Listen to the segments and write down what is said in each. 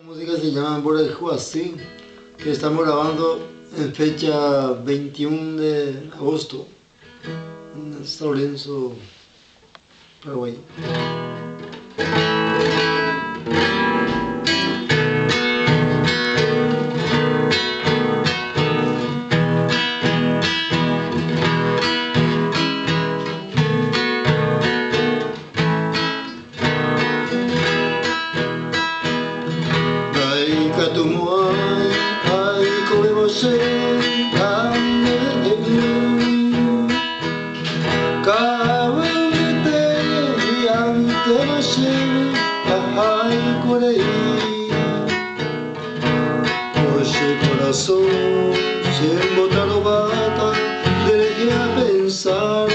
Música se llama Borejuasí, que estamos grabando en fecha 21 de agosto en San Lorenzo, Paraguay. Hoje coração sem botar no bata dele a pensar.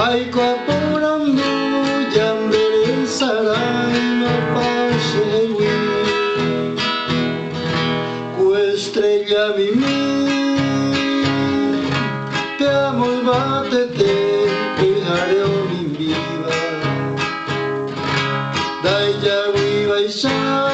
Ai coaporando yandere sarai ma pasewi cu estrella mimi te amo y batete y hareo mi viva dai ya viva y ya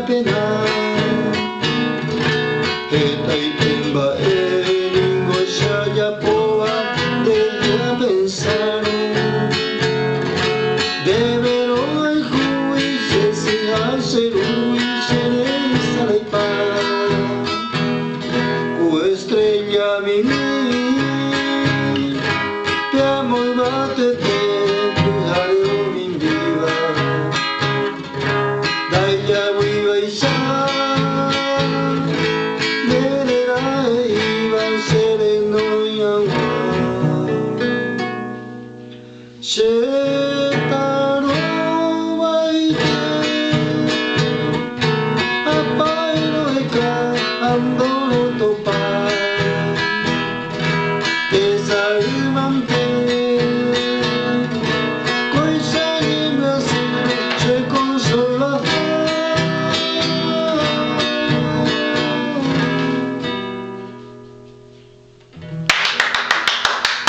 pena eta itemba eningo shaya poa deja pensar devero ai juiz se hace ruiz será la paz o estrella mimi te amo y batete Shetaro baite apai no eka andoro to